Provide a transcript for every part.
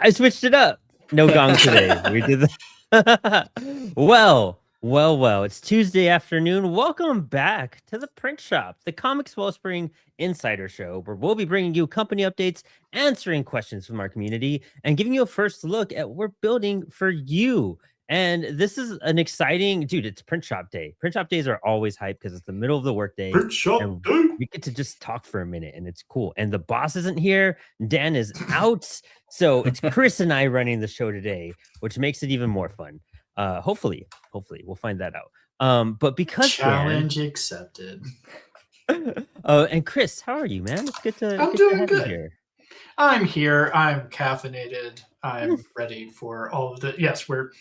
I switched it up. No gong today. We did that. Well. It's Tuesday afternoon. Welcome back to the Print Shop, the Comics Wellspring Insider Show, where we'll be bringing you company updates, answering questions from our community, and giving you a first look at what we're building for you. And this is an exciting, dude, it's Print Shop Day. Print Shop days are always hype because it's the middle of the workday. Print Shop And Day. we get to just talk for a minute, and it's cool. And the boss isn't here. Dan is out. So it's Chris and I running the show today, which makes it even more fun. Hopefully we'll find that out. But because challenge accepted. And Chris, how are you, man? It's good to I'm good doing to have good. you here. I'm here. I'm caffeinated. I'm ready for all of the. Yes, we're.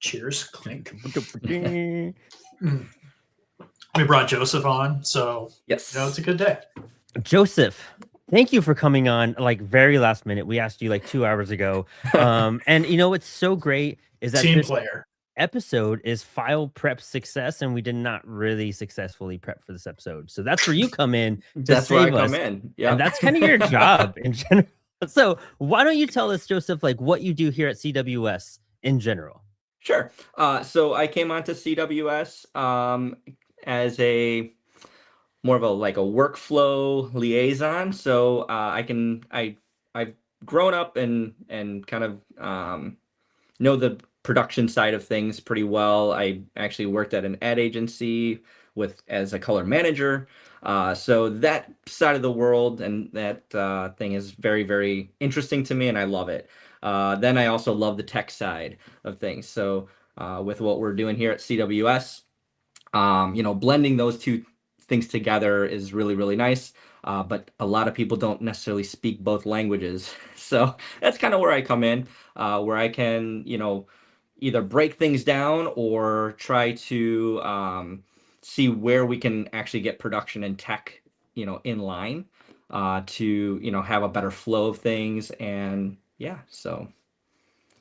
Cheers, clink. We brought Joseph on, so yes, it's a good day. Joseph, thank you for coming on like very last minute. We asked you like 2 hours ago. And what's so great is that Team this player episode is file prep success, and we did not really successfully prep for this episode. So that's where you come in to that's save where I us. come in. Yeah, And that's kind of your job in general. So why don't you tell us, Joseph, like what you do here at CWS in general? Sure. So I came onto CWS as a more of a workflow liaison. So I've grown up and kind of know the production side of things pretty well. I actually worked at an ad agency as a color manager. So that side of the world and that thing is very, very interesting to me, and I love it. Then I also love the tech side of things. So with what we're doing here at CWS, blending those two things together is really, really nice. But a lot of people don't necessarily speak both languages. So that's kind of where I come in, where I can, either break things down or try to see where we can actually get production and tech, in line to, have a better flow of things. And yeah, so.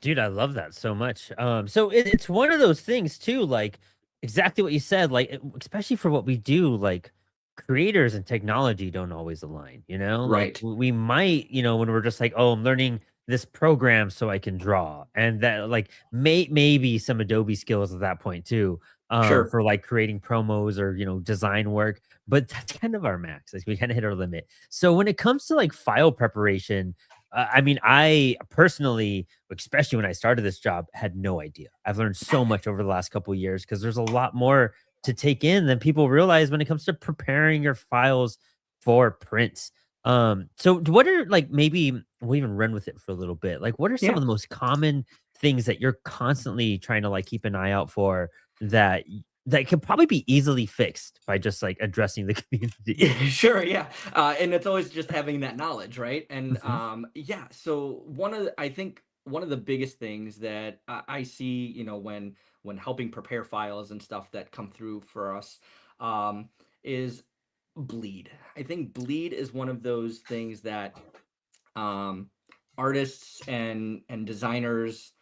Dude, I love that so much. So it's one of those things too, like exactly what you said, like especially for what we do, like creators and technology don't always align, Right. Like we might, when we're just like, oh, I'm learning this program so I can draw, and that like maybe some Adobe skills at that point too, Sure. for like creating promos or design work, but that's kind of our max. Like we kind of hit our limit. So when it comes to like file preparation, I mean, I personally, especially when I started this job, had no idea. I've learned so much over the last couple of years because there's a lot more to take in than people realize when it comes to preparing your files for prints. So what are like, maybe we'll even run with it for a little bit. Like, what are some of the most common things that you're constantly trying to like keep an eye out for that can probably be easily fixed by just like addressing the community? Sure, yeah. And it's always just having that knowledge, right? And yeah, so I think one of the biggest things that I see, when helping prepare files and stuff that come through for us, is bleed. I think bleed is one of those things that artists and designers,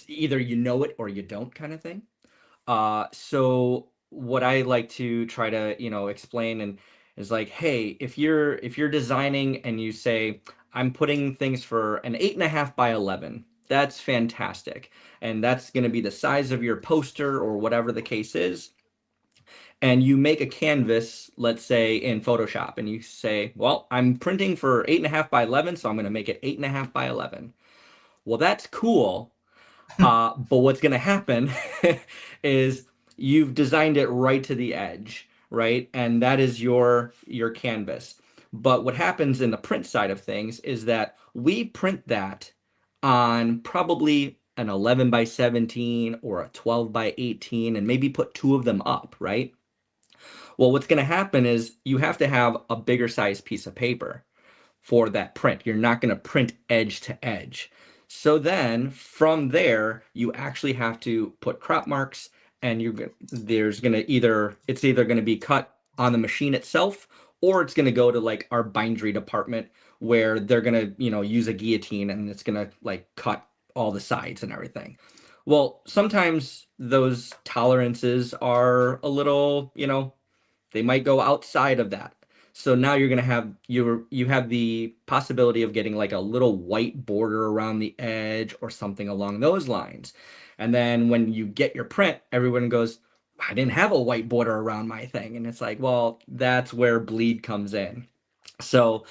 either it or you don't, kind of thing. So what I like to try to, explain and is like, hey, if you're designing and you say, I'm putting things for an 8.5 by 11, that's fantastic. And that's going to be the size of your poster or whatever the case is. And you make a canvas, let's say in Photoshop, and you say, well, I'm printing for 8.5 by 11, so I'm going to make it 8.5 by 11. Well, that's cool. But what's going to happen is you've designed it right to the edge, right? And that is your canvas. But what happens in the print side of things is that we print that on probably an 11 by 17 or a 12 by 18 and maybe put two of them up, right? Well, what's going to happen is you have to have a bigger size piece of paper for that print. You're not going to print edge to edge. So then from there, you actually have to put crop marks, and it's either going to be cut on the machine itself, or it's going to go to like our bindery department where they're going to, use a guillotine, and it's going to like cut all the sides and everything. Well, sometimes those tolerances are a little, they might go outside of that. So now you're going to have you have the possibility of getting like a little white border around the edge or something along those lines. And then when you get your print, everyone goes, I didn't have a white border around my thing. And it's like, well, that's where bleed comes in. So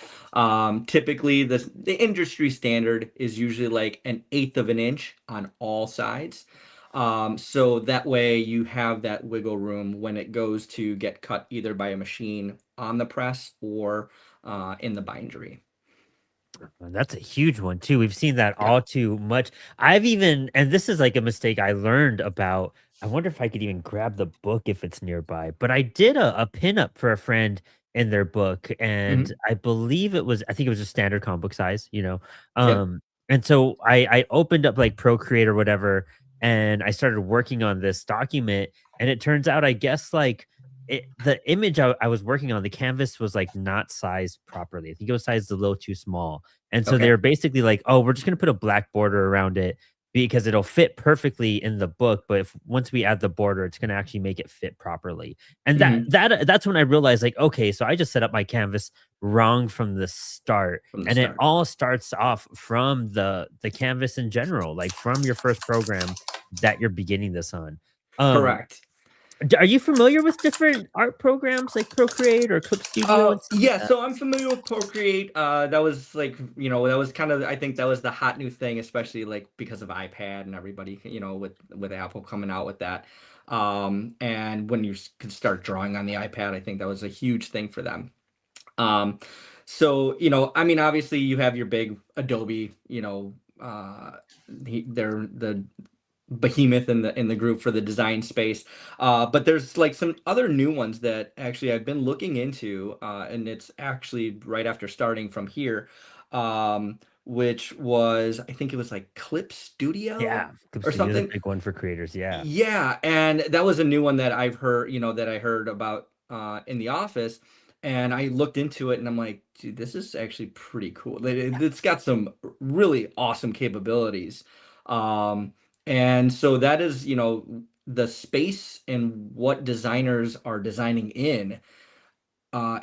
typically the industry standard is usually like 1/8 of an inch on all sides. So that way you have that wiggle room when it goes to get cut either by a machine on the press or in the bindery. That's a huge one too. We've seen that Yeah. all too much. I've even, and this is like a mistake I learned about. I wonder if I could even grab the book if it's nearby. But I did a pinup for a friend in their book, and Hmm. I believe it was, I think it was a standard comic book size, you know. Yep. And so I opened up like Procreate or whatever, and I started working on this document, and it turns out, I guess, like the image I was working on, the canvas was like not sized properly. I think it was sized a little too small. And so they Okay. were basically like, "Oh, we're just gonna put a black border around it because it'll fit perfectly in the book, but if once we add the border, it's gonna actually make it fit properly." And Hmm. that's when I realized, like, okay, so I just set up my canvas wrong from the start, From the and it start. all starts off from the canvas in general, like from your first program that you're beginning this on. Um, Correct. are you familiar with different art programs like Procreate or Clip Studio and stuff like Yeah, that? so I'm familiar with Procreate. That was like, that was kind of, I think that was the hot new thing, especially like because of iPad and everybody, with Apple coming out with that. And when you could start drawing on the iPad, I think that was a huge thing for them. Um, so, I mean, obviously you have your big Adobe, they're the behemoth in the group for the design space. But there's like some other new ones that actually I've been looking into, and it's actually right after starting from here, which was, I think it was like Clip Studio Yeah, Clip or Studio is a something. big one for creators. Yeah. Yeah, and that was a new one that I've heard, that I heard about in the office, and I looked into it, and I'm like, dude, this is actually pretty cool. It's got some really awesome capabilities, um, and so that is, the space and what designers are designing in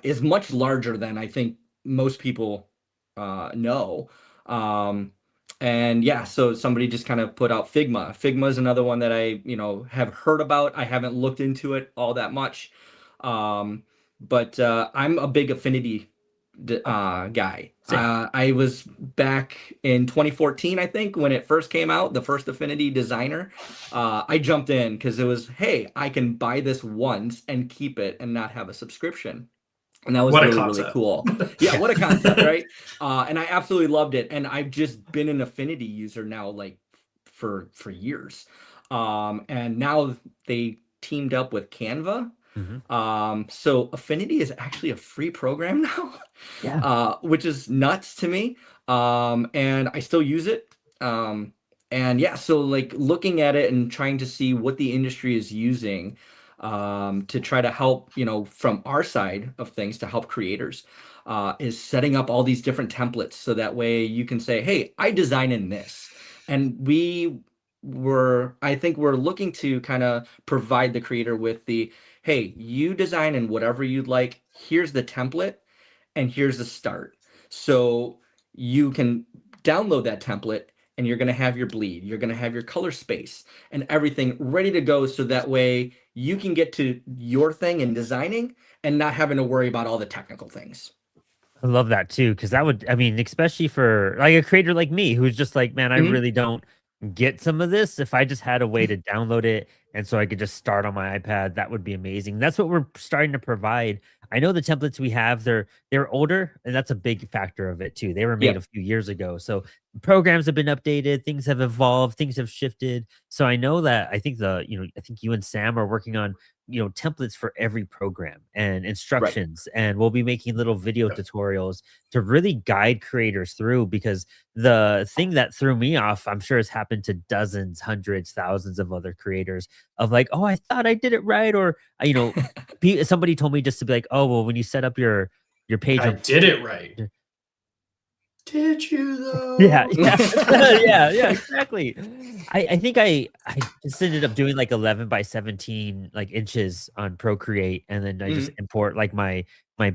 is much larger than I think most people know. Um, and yeah, so somebody just kind of put out Figma. Figma is another one that I, have heard about. I haven't looked into it all that much. Um, but I'm a big Affinity guy. Same. I was back in 2014, I think, when it first came out, the first Affinity designer. I jumped in because it was, hey, I can buy this once and keep it and not have a subscription. And that was What a really, really concept. cool. Yeah, Yeah. what a concept, right? And I absolutely loved it. And I've just been an Affinity user now, like for years. And now they teamed up with Canva. Mhm. So Affinity is actually a free program now, Yeah. which is nuts to me. And I still use it. And yeah, so like looking at it and trying to see what the industry is using to try to help, from our side of things to help creators, is setting up all these different templates so that way you can say, hey, I design in this. And I think we're looking to kind of provide the creator with the, hey, you design in whatever you'd like. Here's the template and here's the start. So you can download that template and you're going to have your bleed, you're going to have your color space and everything ready to go. So that way you can get to your thing in designing and not having to worry about all the technical things. I love that too, because that would, I mean, especially for like a creator like me who's just like, man, I Mhm. really don't get some of this. If I just had a way to download it and so I could just start on my iPad, that would be amazing. That's what we're starting to provide. I know the templates we have, they're older, and that's a big factor of it too. They were made a Yep. few years ago. So programs have been updated, things have evolved, things have shifted. So I know that I think I think you and Sam are working on templates for every program and Right. instructions, and we'll be making little video Yep. tutorials to really guide creators through, because the thing that threw me off, I'm sure has happened to dozens, hundreds, thousands of other creators, of like, oh, I thought I did it right, or somebody told me just to be like, oh, well, when you set up your page I on did it right. Did you though? Yeah, yeah, exactly. I think I just ended up doing like 11 by 17 like inches on Procreate, and then I just import like my my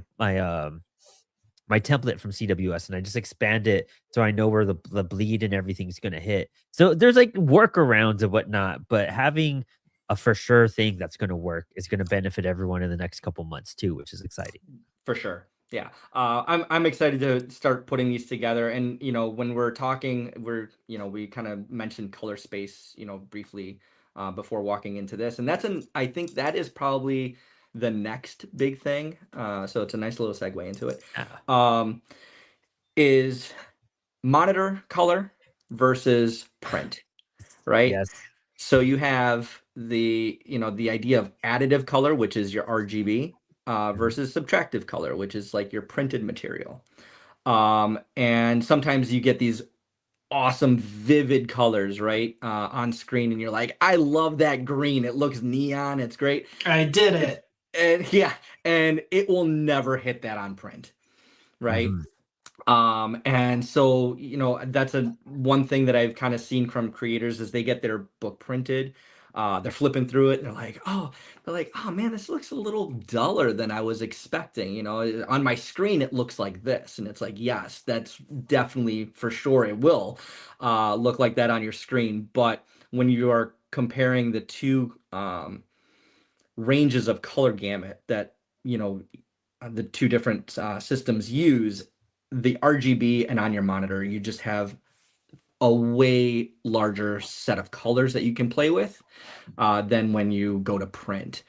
template from CWS, and I just expand it so I know where the bleed and everything's gonna hit. So there's like workarounds and whatnot, but having a for sure thing that's gonna work is gonna benefit everyone in the next couple months too, which is exciting. For sure. Yeah. I'm excited to start putting these together. And, when we're talking, we kind of mentioned color space, briefly before walking into this. And I think that is probably the next big thing. So it's a nice little segue into it. Yeah. Is monitor color versus print, right? Yes. So you have the idea of additive color, which is your RGB, versus subtractive color, which is like your printed material. And sometimes you get these awesome vivid colors, right, on screen, and you're like, I love that green. It looks neon. It's great. I did it. And yeah, and it will never hit that on print, right? And so, that's one thing that I've kind of seen from creators is they get their book printed. They're flipping through it and they're like, oh man, this looks a little duller than I was expecting. On my screen, it looks like this. And it's like, yes, that's definitely for sure. It will look like that on your screen. But when you are comparing the two ranges of color gamut that, the two different systems use, the RGB and on your monitor, you just have a way larger set of colors that you can play with than when you go to print.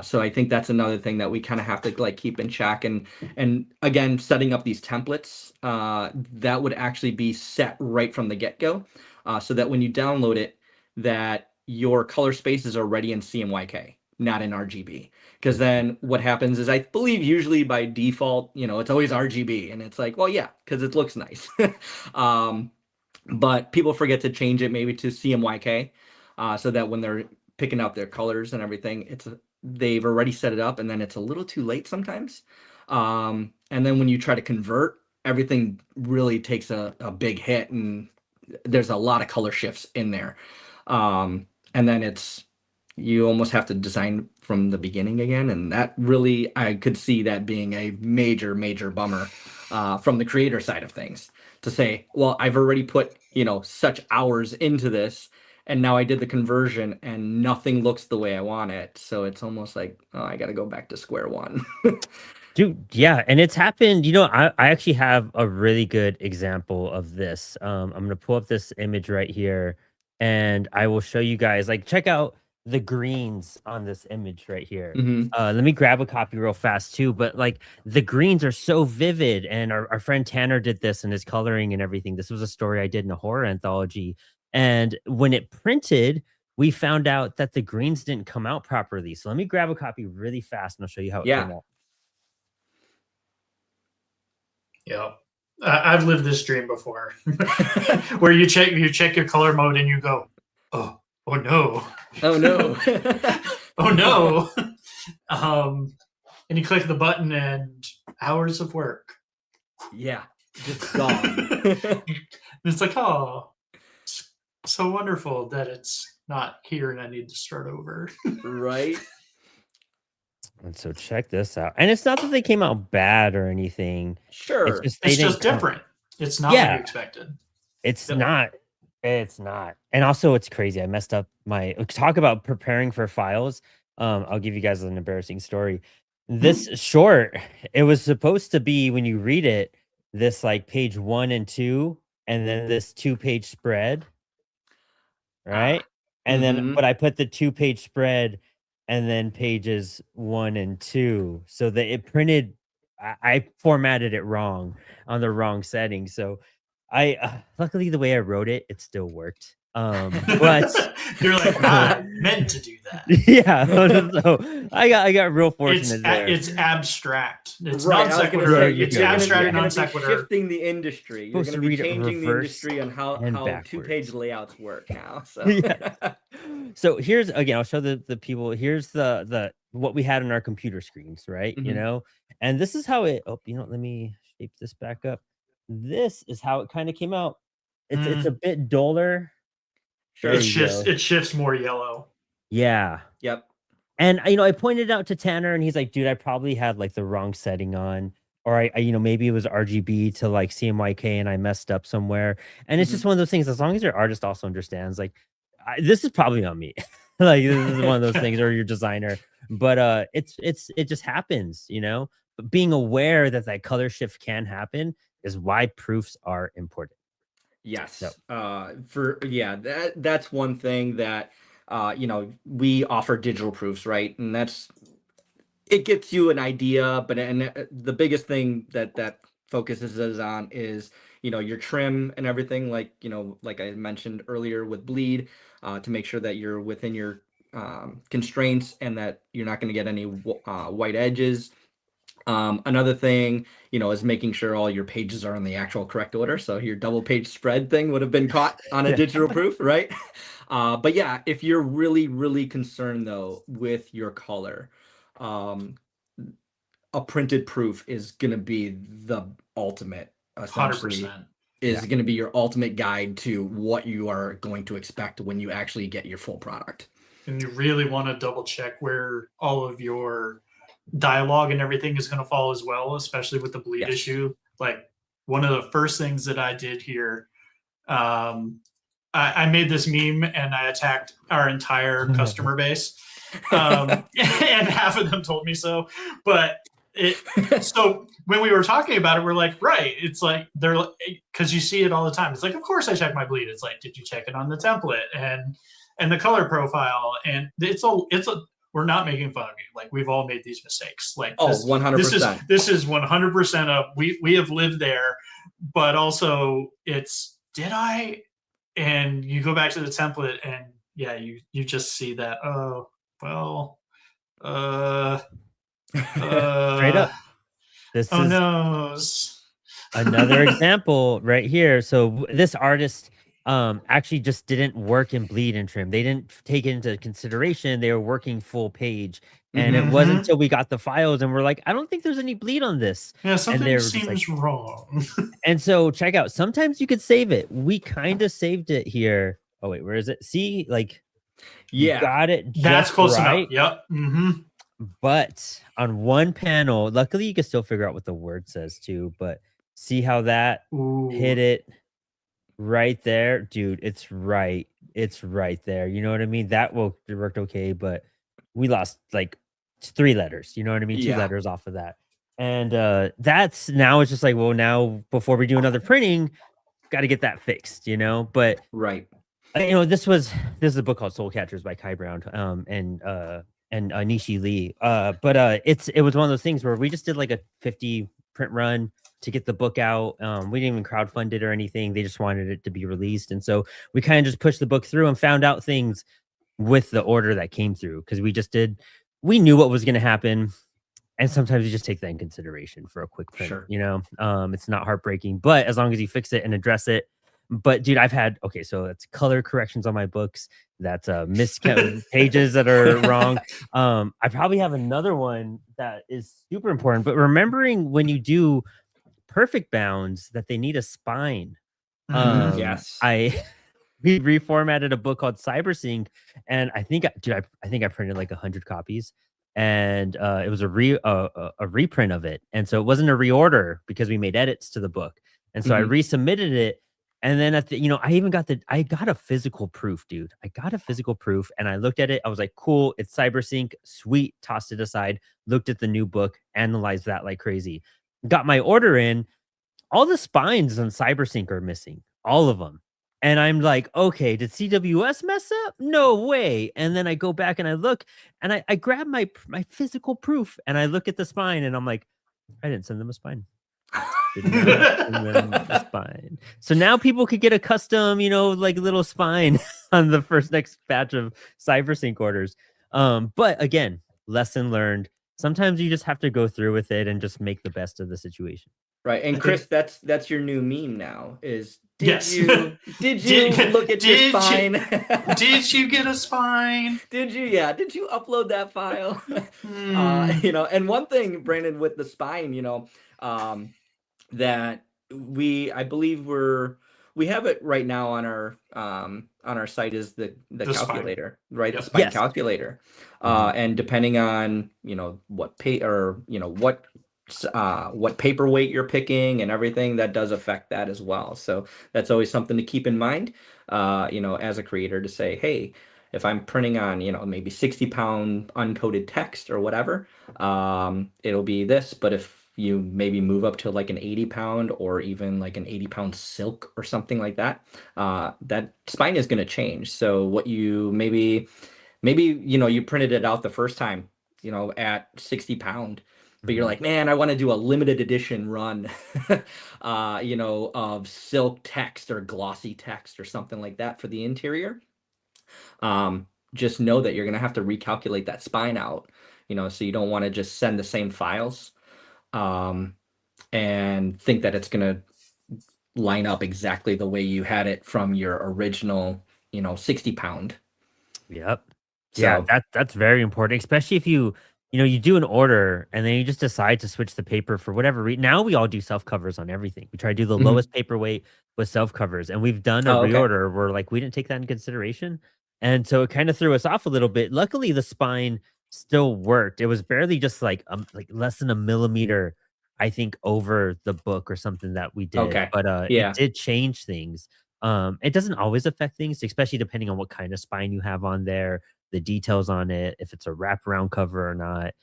So I think that's another thing that we kind of have to keep in check. And again, setting up these templates that would actually be set right from the get-go, so that when you download it, that your color spaces are ready in CMYK, not in RGB. Because then what happens is, I believe usually by default, it's always RGB, and it's like, well, yeah, because it looks nice. But people forget to change it maybe to CMYK, so that when they're picking out their colors and everything, they've already set it up, and then it's a little too late sometimes. And then when you try to convert, everything really takes a big hit, and there's a lot of color shifts in there. And then you almost have to design from the beginning again. And that really, I could see that being a major, major bummer from the creator side of things, to say, well, I've already put, such hours into this, and now I did the conversion and nothing looks the way I want it. So it's almost like, oh, I got to go back to square one. Dude, yeah, and it's happened. I actually have a really good example of this. I'm gonna pull up this image right here, and I will show you guys. Like, check out the greens on this image right here. Let me grab a copy real fast too. But like, the greens are so vivid, and our friend Tanner did this in his coloring and everything. This was a story I did in a horror anthology, and when it printed, we found out that the greens didn't come out properly. So let me grab a copy really fast, and I'll show you how it came out. Yeah, I've lived this dream before, where you check your color mode and you go, oh no, oh no, oh no, and you click the button and hours of work, yeah, just gone. It's like, oh, so wonderful that it's not here and I need to start over. Right. And so check this out. And it's not that they came out bad or anything. Sure. It's just different. It's not what you expected. It's not. It's not. And also, it's crazy. I messed up talk about preparing for files. I'll give you guys an embarrassing story. This short, it was supposed to be, when you read it, this like page 1 and 2, and then this 2-page spread. Right. And then, but I put the 2-page spread and then pages 1 and 2, so that it printed. I formatted it wrong on the wrong setting. So luckily the way I wrote it, it still worked. But you're like, I meant to do that. Yeah. So I got real fortunate there. It's abstract. It's right, non sequitur. It's abstract, non sequitur. Shifting the industry. You're going to be changing the industry on how 2-page layouts work now. So So here's, again, I'll show the people. Here's the what we had on our computer screens, right? And this is how it. Oh, let me shape this back up. this is how it kind of came out. It's a bit duller. Sure. There you go. It shifts more yellow. Yeah. Yep. And I pointed out to Tanner, and he's like, "Dude, I probably had like the wrong setting on, or I maybe it was RGB to like CMYK, and I messed up somewhere." And it's just one of those things. As long as your artist also understands, like, this is probably on me. Like, this is one of those things, or your designer. But it just happens, But being aware that that color shift can happen is why proofs are important. Yes. So. That's one thing that we offer digital proofs, right? And it gets you an idea, but the biggest thing that focuses us on is your trim and everything, like like I mentioned earlier with bleed, to make sure that you're within your constraints and that you're not going to get any white edges. Another thing, is making sure all your pages are in the actual correct order. So your double page spread thing would have been caught on a digital proof, right? But yeah, if you're really, really concerned though with your color, a printed proof is going to be the ultimate, essentially. 100%. Is going to be your ultimate guide to what you are going to expect when you actually get your full product. And you really want to double check where all of your dialogue and everything is going to fall as well, especially with the bleed issue. Like, one of the first things that I did here, I made this meme and I attacked our entire customer base. And half of them told me so. But so when we were talking about it, we're like, right, it's like, they're, because you see it all the time. It's like, of course I check my bleed. It's like, did you check it on the template and the color profile? And we're not making fun of you. Like, we've all made these mistakes. Like, 100%. This is 100% of, we have lived there, but also it's, did I? And you go back to the template and yeah, you just see that, oh, well, Straight up. This is no. another example right here. So this artist actually just didn't work in bleed and trim. They didn't take it into consideration. They were working full page. And it wasn't until we got the files and we're like, I don't think there's any bleed on this. Yeah, something and seems wrong. And so check out, sometimes you could save it. We kind of saved it here. Oh, wait, where is it? See, like, yeah, got it. That's close right. enough. Yep. But on one panel, luckily you can still figure out what the word says too. But see how that hit it right there, dude. It's right there. You know what I mean? That worked okay, but we lost like 3 letters. You know what I mean? 2 letters off of that. And that's now it's just like, well, now before we do another printing, got to get that fixed, But right, this is a book called Soul Catchers by Kai Brown and Nishi Lee. But it was one of those things where we just did like a 50 print run to get the book out. We didn't even crowdfund it or anything. They just wanted it to be released, and so we kind of just pushed the book through and found out things with the order that came through because we knew what was going to happen. And sometimes you just take that in consideration for a quick print, it's not heartbreaking, but as long as you fix it and address it. But dude, so that's color corrections on my books. That's miscounted pages that are wrong. I probably have another one that is super important, but remembering when you do perfect bounds that they need a spine. Yes. We reformatted a book called CyberSync, and I think I printed like 100 copies. And it was a reprint of it, and so it wasn't a reorder because we made edits to the book, and so I resubmitted it. And then I got a physical proof, dude. I got a physical proof, and I looked at it. I was like, cool, it's CyberSync, sweet. Tossed it aside. Looked at the new book, analyzed that like crazy. Got my order in. All the spines on CyberSync are missing, all of them. And I'm like, okay, did CWS mess up? No way. And then I go back and I look and I grab my physical proof and I look at the spine and I'm like, I didn't send them a spine. Did not send them a spine. So now people could get a custom, like little spine on the next batch of CyberSync orders. But again, lesson learned. Sometimes you just have to go through with it and just make the best of the situation. Right. And Chris, that's your new meme now is, did you look at your spine? Did you get a spine? Did you upload that file? And one thing, Brandon, with the spine, that I believe we have it right now on our site is the The spine. calculator, right? The Yep. spine Yes. calculator. Mhm. And depending on, what what paperweight you're picking and everything, that does affect that as well. So that's always something to keep in mind, as a creator, to say, hey, if I'm printing on, maybe 60-pound uncoded text or whatever, it'll be this. But if you maybe move up to like an 80-pound or even like an 80-pound silk or something like that, that spine is going to change. So what you maybe, you printed it out the first time, at 60-pound, but you're Mhm. like, man, I want to do a limited edition run, of silk text or glossy text or something like that for the interior. Just know that you're going to have to recalculate that spine out, so you don't want to just send the same files, um, and think that it's going to line up exactly the way you had it from your original, 60-pound. Yep. Yeah, So, that's very important, especially if you do an order and then you just decide to switch the paper for whatever reason. Now we all do self covers on everything. We try to do the mhm. lowest paperweight with self covers, and we've done a Oh, okay. reorder where like we didn't take that in consideration, and so it kind of threw us off a little bit. Luckily, the spine still worked. It was barely just like less than a millimeter, I think, over the book or something that we did, Okay. but it Yeah. did change things. It doesn't always affect things, especially depending on what kind of spine you have on there, the details on it, if it's a wraparound cover or not.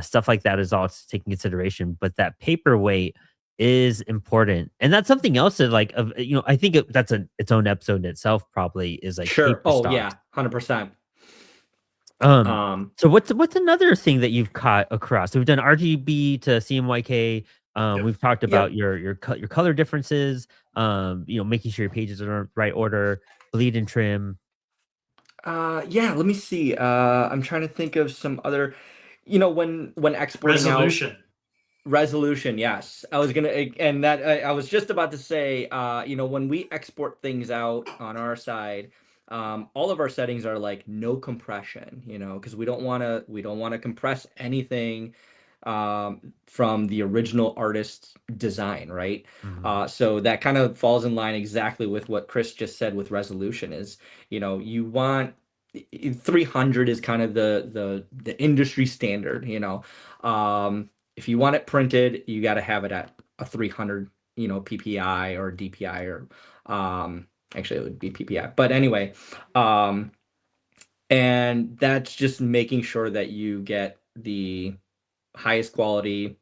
Stuff like that is all to take in consideration. But that paperweight is important, and that's something else that, like, I think that's its own episode in itself. Probably is like Sure. paper Oh, stocks. yeah. 100%. Um, Um, so what's another thing that you've caught across? So we've done RGB to CMYK. Yep. We've talked about yep. your color differences. Making sure your pages are in the right order, bleed and trim. Yeah, let me see. I'm trying to think of some other, when exporting out. Resolution. Resolution, yes. I was gonna, and that I was just about to say, when we export things out on our side, all of our settings are like no compression, because we don't want to compress anything, from the original artist's design, right? Mhm. So that kind of falls in line exactly with what Chris just said with resolution is, you want 300 is kind of the industry standard, if you want it printed, you got to have it at a 300, PPI or DPI or, actually it would be PPI. But anyway, um, and that's just making sure that you get the highest quality,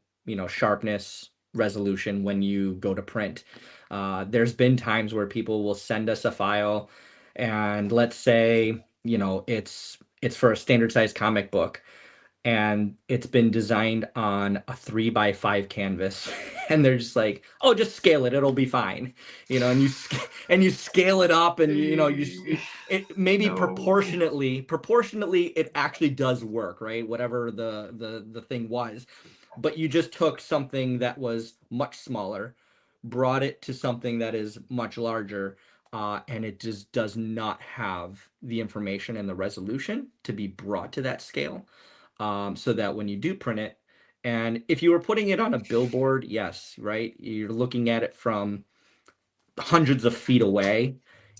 sharpness, resolution when you go to print. There's been times where people will send us a file, and let's say, it's for a standard size comic book, and it's been designed on a 3x5 canvas, and they're just like, oh, just scale it, it'll be fine, and you scale it up, and it maybe No. proportionately it actually does work, right? Whatever the thing was, but you just took something that was much smaller, brought it to something that is much larger, and it just does not have the information and the resolution to be brought to that scale, so that when you do print it, and if you were putting it on a billboard, yes, right, you're looking at it from hundreds of feet away,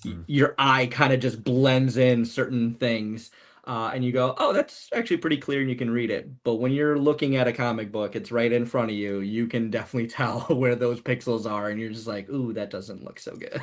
Mm. your eye kind of just blends in certain things, and you go, oh, that's actually pretty clear and you can read it. But when you're looking at a comic book, it's right in front of you. You can definitely tell where those pixels are, and you're just like, ooh, that doesn't look so good.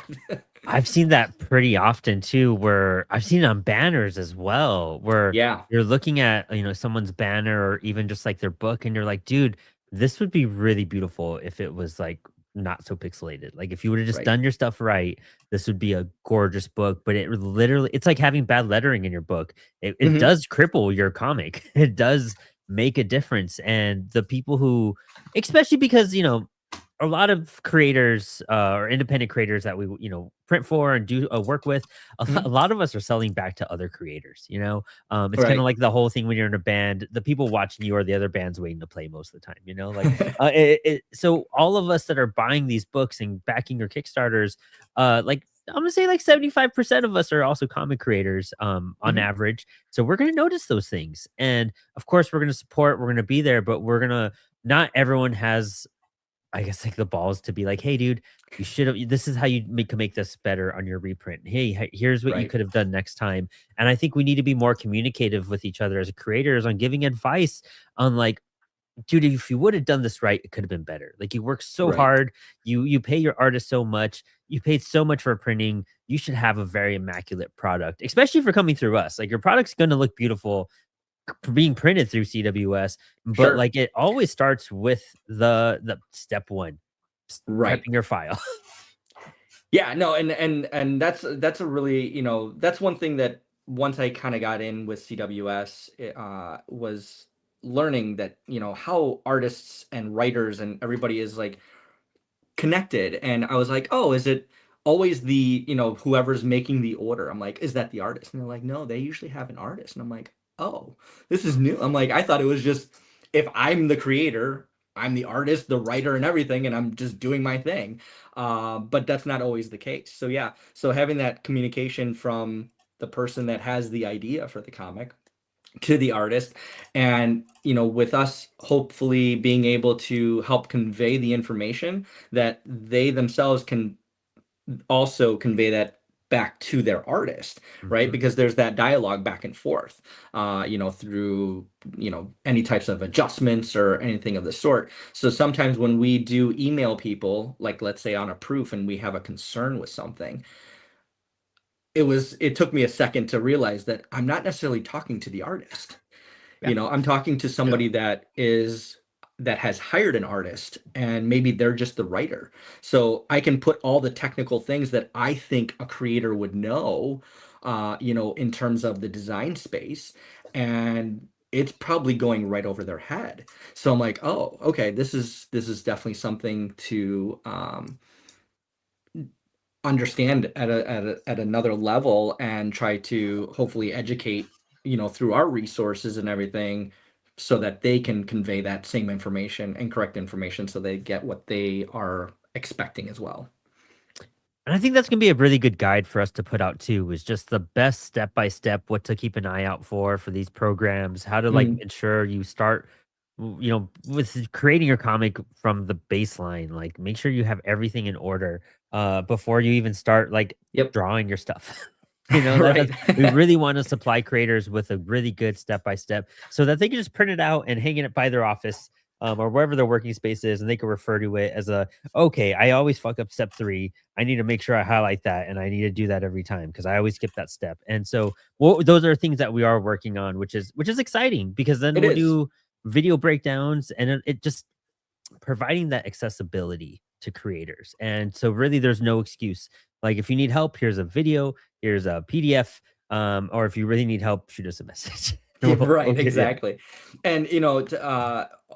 I've seen that pretty often too, where I've seen it on banners as well, where Yeah, you're looking at, someone's banner or even just like their book, and you're like, dude, this would be really beautiful if it was like not so pixelated. Like if you would have just right. done your stuff right, this would be a gorgeous book. But it's like having bad lettering in your book. It Hmm. does cripple your comic. It does make a difference. And the people who, especially because, a lot of creators or independent creators that we print for and do work with, a Hmm. lot of us are selling back to other creators. It's kind of Right. like the whole thing when you're in a band, the people watching you are the other bands waiting to play most of the time. So all of us that are buying these books and backing your Kickstarters, like I'm gonna say like 75% of us are also comic creators, on Hmm. average. So we're gonna notice those things, and of course we're gonna support, we're gonna be there, but we're gonna not everyone has I guess like the balls to be like, hey, dude, you should have. This is how you make this better on your reprint. Hey, here's what you Right. could have done next time. And I think we need to be more communicative with each other as creators on giving advice on like, dude, if you would have done this right, it could have been better. Like you work so Right. hard, you pay your artist so much, you paid so much for printing. You should have a very immaculate product, especially for coming through us. Like your product's going to look beautiful being printed through CWS, but Sure. like it always starts with the step one, Right. prepping your file. Yeah, no, and that's a really, that's one thing that once I kind of got in with CWS, was learning that, how artists and writers and everybody is like connected. And I was like, oh, is it always the, whoever's making the order? I'm like, is that the artist? And they're like, no, they usually have an artist. And I'm like, oh, this is new. I'm like, I thought it was just if I'm the creator, I'm the artist, the writer, and everything, and I'm just doing my thing. But that's not always the case. So yeah, so having that communication from the person that has the idea for the comic to the artist, and with us hopefully being able to help convey the information that they themselves can also convey that back to their artist, right? Mhm. Because there's that dialogue back and forth, through any types of adjustments or anything of the sort. So sometimes when we do email people, like let's say on a proof, and we have a concern with something, it took me a second to realize that I'm not necessarily talking to the artist. Yeah. I'm talking to Yep. somebody that has hired an artist, and maybe they're just the writer. So I can put all the technical things that I think a creator would know, in terms of the design space, and it's probably going right over their head. So I'm like, oh, okay, this is definitely something to understand at another level, and try to hopefully educate, through our resources and everything, so that they can convey that same information and correct information so they get what they are expecting as well. And I think that's gonna be a really good guide for us to put out too, is just the best step by step, what to keep an eye out for these programs, how to like Mhm. ensure you start, with creating your comic from the baseline. Like make sure you have everything in order before you even start like Yep. drawing your stuff. That's Right. we really want to supply creators with a really good step by step so that they can just print it out and hang it by their office or wherever their working space is, and they can refer to it as a okay, I always fuck up step 3. I need to make sure I highlight that, and I need to do that every time because I always skip that step. And so, well, those are things that we are working on, which is exciting because then It we'll is. do video breakdowns, and it just providing that accessibility to creators. And so, really, there's no excuse. Like, if you need help, here's a video, here's a PDF, or if you really need help, shoot us a message. Yeah, We'll right, get you. exactly. And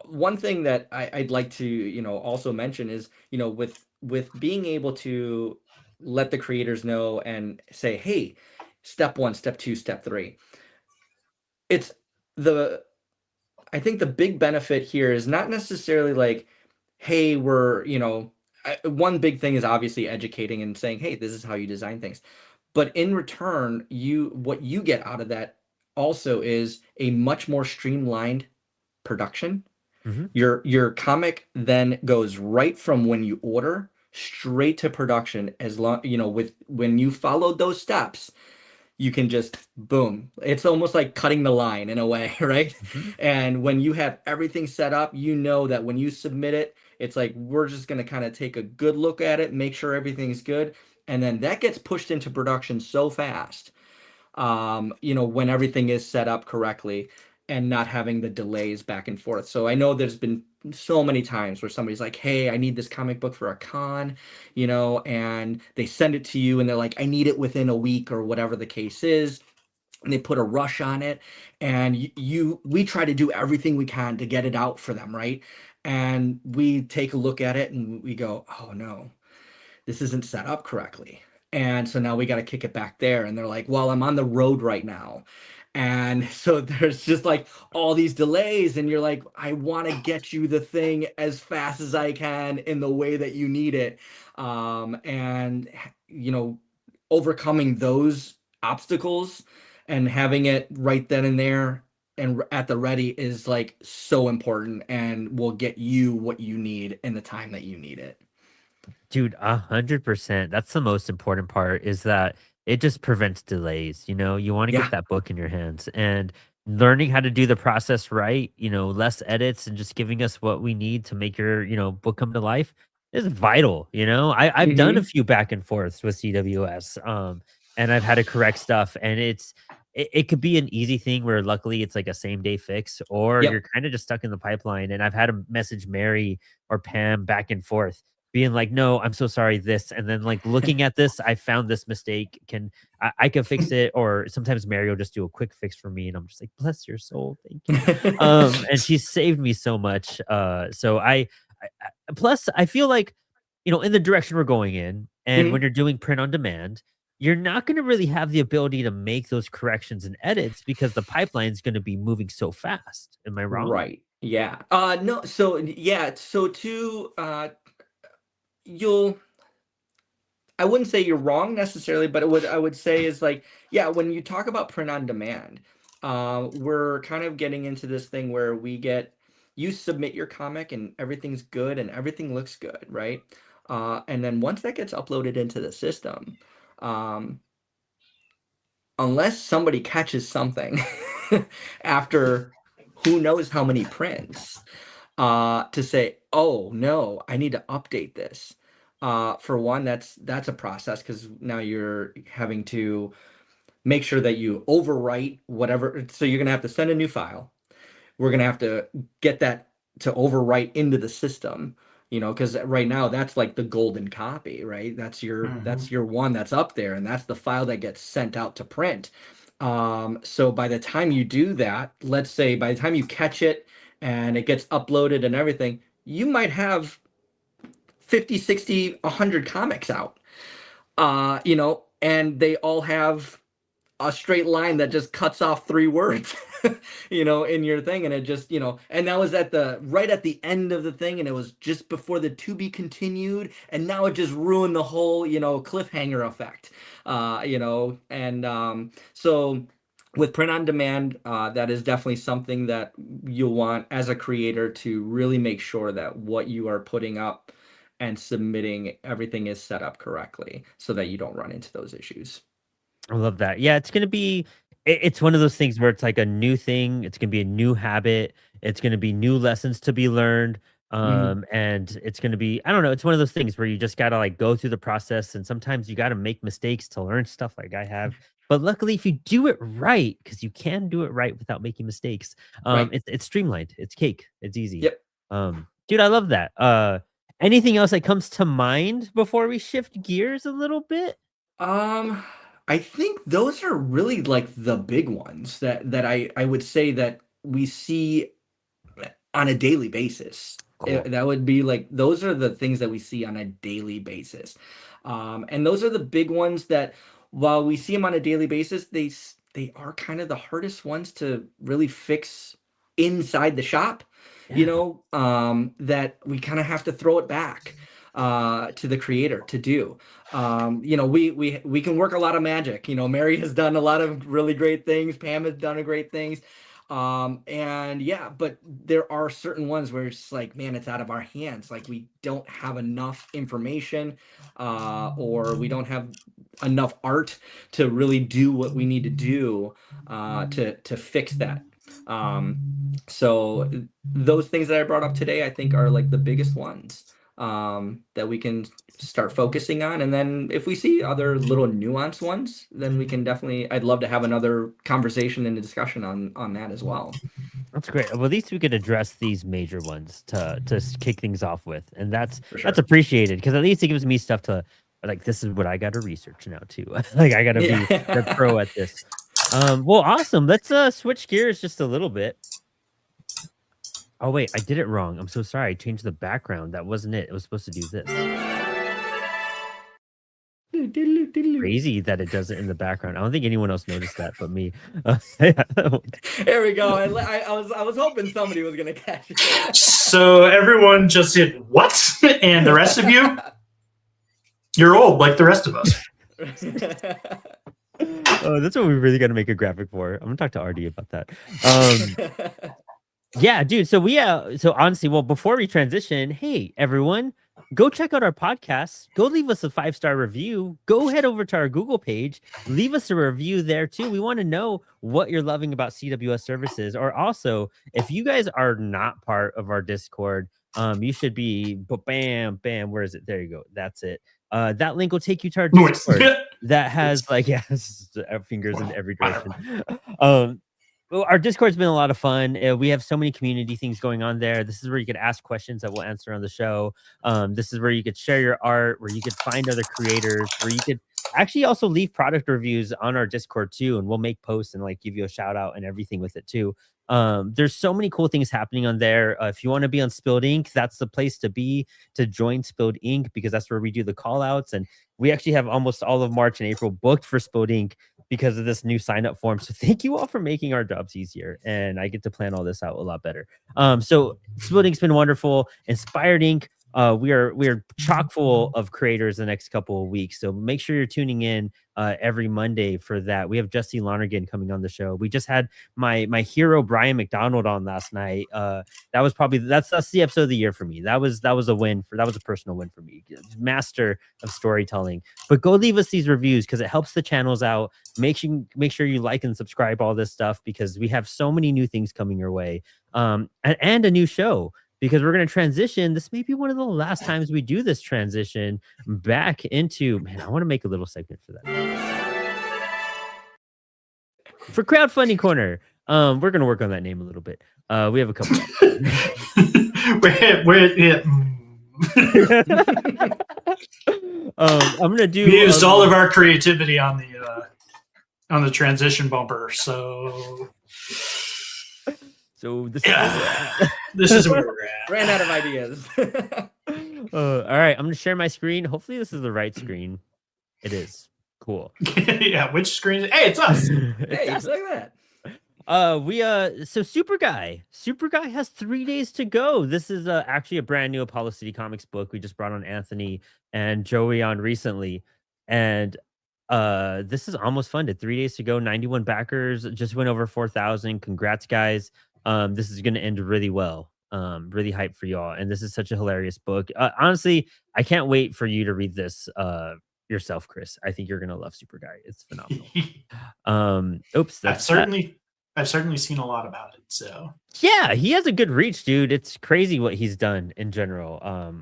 one thing that I'd like to also mention is, with being able to let the creators know and say, hey, step one, step two, step three. It's the I think the big benefit here is not necessarily like, hey, one big thing is obviously educating and saying, hey, this is how you design things. But in return, what you get out of that also is a much more streamlined production. Mhm. Your comic then goes right from when you order straight to production, as long, with when you followed those steps, you can just boom. It's almost like cutting the line in a way, right? Mhm. And when you have everything set up, you know that when you submit it, it's like we're just going to kind of take a good look at it, make sure everything's good, and then that gets pushed into production so fast, when everything is set up correctly and not having the delays back and forth. So I know there's been so many times where somebody's like, hey, I need this comic book for a con, and they send it to you and they're like, I need it within a week or whatever the case is. And they put a rush on it, and we try to do everything we can to get it out for them, right? And we take a look at it and we go, oh no, this isn't set up correctly. And so now we got to kick it back there. And they're like, well, I'm on the road right now. And so there's just like all these delays. And you're like, I want to get you the thing as fast as I can in the way that you need it. And, overcoming those obstacles and having it right then and there and at the ready is like so important and will get you what you need in the time that you need it. Dude, 100%. That's the most important part is that it just prevents delays. You want to get Yeah. that book in your hands and learning how to do the process right, less edits and just giving us what we need to make your, book come to life is vital. I've done a Hmm. few back and forths with CWS, and I've had to correct stuff, and it could be an easy thing where luckily it's like a same day fix, or you're Yep. kind of just stuck in the pipeline. And I've had to message Mary or Pam back and forth being like, "No, I'm so sorry, this," and then, like, looking at this, I found this mistake. I can fix it, or sometimes Mary will just do a quick fix for me, and I'm just like, "Bless your soul, thank you." And she saved me so much. So plus, I feel like, in the direction we're going in, and when Mhm. you're doing print on demand, you're not gonna really have the ability to make those corrections and edits because the pipeline's gonna be moving so fast. Am I wrong? Right. Yeah. No. So yeah. So you'll. I wouldn't say you're wrong necessarily, but what I would say is like, yeah, when you talk about print on demand, we're kind of getting into this thing where you submit your comic and everything's good and everything looks good, right? And then once that gets uploaded into the system, um, unless somebody catches something after who knows how many prints, to say, "Oh, no, I need to update this." For one, that's a process because now you're having to make sure that you overwrite whatever. So you're gonna have to send a new file. We're gonna have to get that to overwrite into the system, because right now that's like the golden copy, right? That's your Mhm. that's your one that's up there, and that's the file that gets sent out to print. So by the time you do that, let's say by the time you catch it and it gets uploaded and everything, you might have 50, 60, 100 comics out. And they all have a straight line that just cuts off 3 words, in your thing. And it just, and that was right at the end of the thing. And it was just before the to be continued. And now it just ruined the whole, cliffhanger effect, so with print on demand, that is definitely something that you'll want as a creator to really make sure that what you are putting up and submitting, everything is set up correctly so that you don't run into those issues. I love that. Yeah, it's gonna be it's one of those things where it's like a new thing, it's gonna be a new habit, it's gonna be new lessons to be learned, Mhm. and it's gonna be I don't know, it's one of those things where you just gotta, like, go through the process, and sometimes you gotta make mistakes to learn stuff like I have. But luckily, if you do it right, because you can do it right without making mistakes, Right. it's streamlined, it's cake, it's easy. Yep. Dude, I love that. Anything else that comes to mind before we shift gears a little bit? Um, I think those are really like the big ones that I would say that we see on a daily basis. Cool. That would be like those are the things that we see on a daily basis. And those are the big ones that while we see them on a daily basis, they are kind of the hardest ones to really fix inside the shop, Yeah. that we kind of have to throw it back to the creator to do. We can work a lot of magic. Mary has done a lot of really great things. Pam has done a great things. And yeah, but there are certain ones where it's like, man, it's out of our hands. Like we don't have enough information, or we don't have enough art to really do what we need to do, to fix that. Um, so those things that I brought up today, I think are like the biggest ones, that we can start focusing on. And then if we see other little nuanced ones, then we can definitely, I'd love to have another conversation and a discussion on that as well. That's great. Well, at least we could address these major ones to kick things off with, and that's For that's sure. appreciated because at least it gives me stuff to like. This is what I got to research now too. Like I got to be the Yeah. pro at this. Well, awesome. Let's switch gears just a little bit. Oh wait, I did it wrong. I'm so sorry. I changed the background. That wasn't it. It was supposed to do this. Crazy that it does it in the background. I don't think anyone else noticed that but me. There we go. I was hoping somebody was gonna catch it. So everyone just said what, and the rest of you, you're old like the rest of us. Oh, that's what we really got to make a graphic for. I'm gonna talk to RD about that. Yeah, dude. So so honestly, well, before we transition, hey everyone, go check out our podcast. Go leave us a 5-star review. Go head over to our Google page. Leave us a review there too. We want to know what you're loving about CWS services. Or also, if you guys are not part of our Discord, you should be. But bam, bam. Where is it? There you go. That's it. That link will take you to our Noise. Discord that has like fingers in every direction. Well, our Discord's been a lot of fun. We have so many community things going on there. This is where you could ask questions that we'll answer on the show. This is where you could share your art, where you could find other creators, where you could actually also leave product reviews on our Discord too, and we'll make posts and like give you a shout out and everything with it too. There's so many cool things happening on there. If you want to be on Spilled Ink, that's the place to be to join Spilled Ink, because that's where we do the call outs. And we actually have almost all of March and April booked for Spilled Ink because of this new sign up form. So thank you all for making our jobs easier. And I get to plan all this out a lot better. So Spilled Ink's been wonderful. Inspired Ink, we are chock full of creators the next couple of weeks. So make sure you're tuning in every Monday for that. We have Justine Lonergan coming on the show. We just had my hero Brian McDonald on last night. That was probably that's the episode of the year for me. That was a win that was a personal win for me. Master of storytelling. But go leave us these reviews because it helps the channels out. Make sure you like and subscribe all this stuff, because we have so many new things coming your way. And a new show, because we're going to transition. This may be one of the last times we do this transition back into, man, I want to make a little segment for that. For Crowdfunding Corner. We're going to work on that name a little bit. We have a couple. I'm going to do. We used all of our creativity on the transition bumper. So this is where we're at. Ran out of ideas. All right, I'm gonna share my screen. Hopefully this is the right screen. It is. Cool. Yeah, which screen? Hey, it's us. Hey, look at that. So Super Guy has 3 days to go. This is actually a brand new Apollo City Comics book. We just brought on Anthony and Joey on recently, and this is almost funded. 3 days to go. 91 backers. Just went over 4,000. Congrats, guys. This is going to end really well. Really hyped for y'all. And this is such a hilarious book. Honestly, I can't wait for you to read this yourself, Chris. I think you're going to love Super Guy. It's phenomenal. Oops. I've certainly seen a lot about it. So yeah, he has a good reach, dude. It's crazy what he's done in general.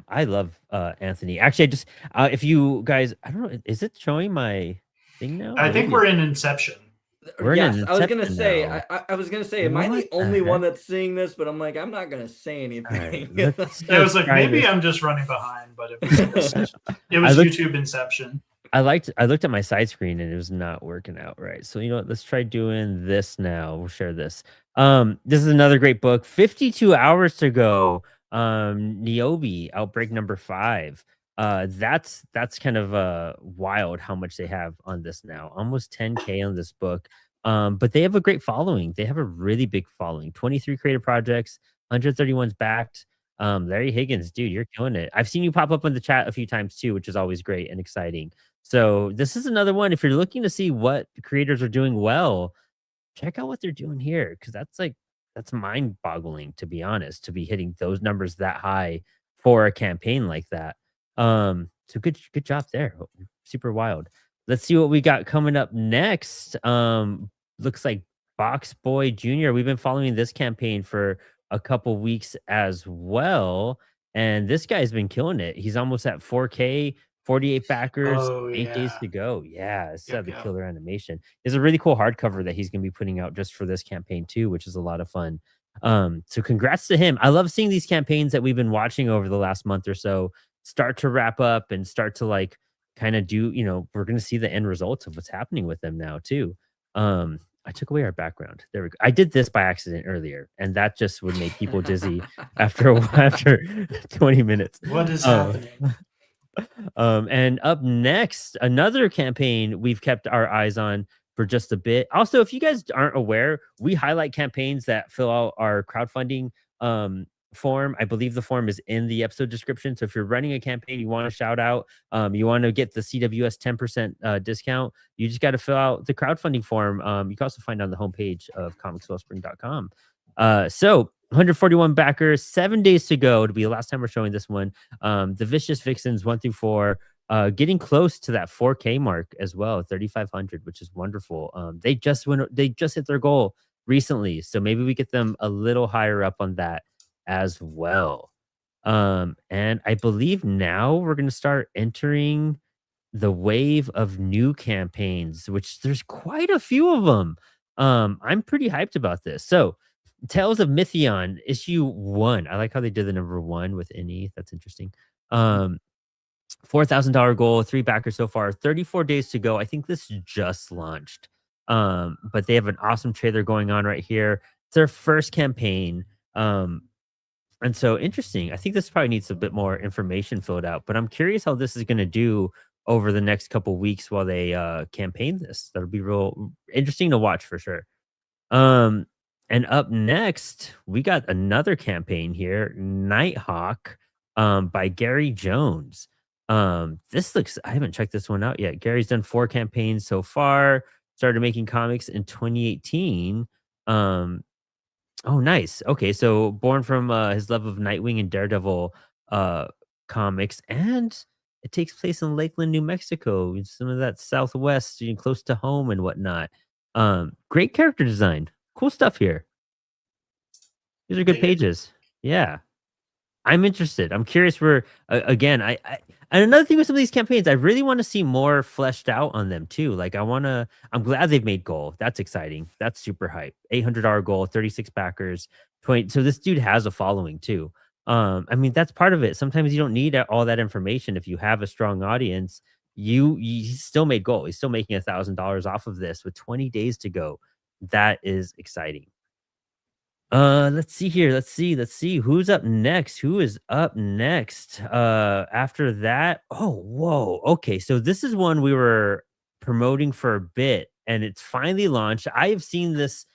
I love Anthony. Actually, I just if you guys, I don't know, is it showing my thing now? I think we're in Inception. Yes, I was gonna say. I was gonna say, am I the only one that's seeing this? But I'm like, I'm not gonna say anything. Right, I was like, maybe I'm just running behind, but it was YouTube Inception. I looked at my side screen and it was not working out right. So you know what? Let's try doing this now. We'll share this. This is another great book. 52 hours to go. Niobe Outbreak number 5. That's kind of wild how much they have on this now. Almost 10K on this book. But they have a great following. They have a really big following. 23 creative projects, 131's backed. Larry Higgins, dude, you're killing it. I've seen you pop up in the chat a few times too, which is always great and exciting. So this is another one. If you're looking to see what creators are doing well, check out what they're doing here, because that's mind-boggling, to be honest, to be hitting those numbers that high for a campaign like that. So good job there. Super wild. Let's see what we got coming up next. Looks like Box Boy Jr. We've been following this campaign for a couple weeks as well, and this guy's been killing it. He's almost at 4K, 48 backers, 8 days to go. Yeah, it's the killer animation. There's a really cool hardcover that he's gonna be putting out just for this campaign too, which is a lot of fun. So congrats to him. I love seeing these campaigns that we've been watching over the last month or so start to wrap up and start to like kind of do, we're going to see the end results of what's happening with them now too. I took away our background. There we go. I did this by accident earlier, and that just would make people dizzy after 20 minutes. What is happening? And up next, another campaign we've kept our eyes on for just a bit. Also, if you guys aren't aware, we highlight campaigns that fill out our crowdfunding form. I believe the form is in the episode description. So if you're running a campaign, you want to shout out, you want to get the CWS 10% discount, you just got to fill out the crowdfunding form. You can also find it on the homepage of comicswellspring.com. So 141 backers, 7 days to go to be the last time we're showing this one. The Vicious Vixens 1 through 4, getting close to that 4K mark as well, 3,500, which is wonderful. They just hit their goal recently, so maybe we get them a little higher up on that as well. And I believe now we're going to start entering the wave of new campaigns, which there's quite a few of them. I'm pretty hyped about this. So Tales of Mythion issue 1. I like how they did the number 1 with NE. That's interesting. $4,000 goal, 3 backers so far, 34 days to go. I think this just launched. But they have an awesome trailer going on right here. It's their first campaign. And so interesting. I think this probably needs a bit more information filled out, but I'm curious how this is going to do over the next couple weeks while they campaign this. That'll be real interesting to watch for sure. And up next, we got another campaign here, Nighthawk, by Gary Jones. This looks, I haven't checked this one out yet. Gary's done 4 campaigns so far, started making comics in 2018. Oh, nice. Okay, so born from his love of Nightwing and Daredevil comics, and it takes place in Lakeland, New Mexico. Some of that Southwest, close to home and whatnot. Great character design. Cool stuff here. These are good pages. Yeah. I'm interested. I'm curious where, again, and another thing with some of these campaigns, I really want to see more fleshed out on them too. Like I'm glad they've made goal. That's exciting. That's super hype. $800 goal, 36 backers, 20. So this dude has a following too. I mean, that's part of it. Sometimes you don't need all that information. If you have a strong audience, you still made goal. He's still making $1,000 off of this with 20 days to go. That is exciting. Let's see here. Let's see who's up next. Who is up next? After that, oh, whoa. Okay, so this is one we were promoting for a bit, and it's finally launched. I have seen this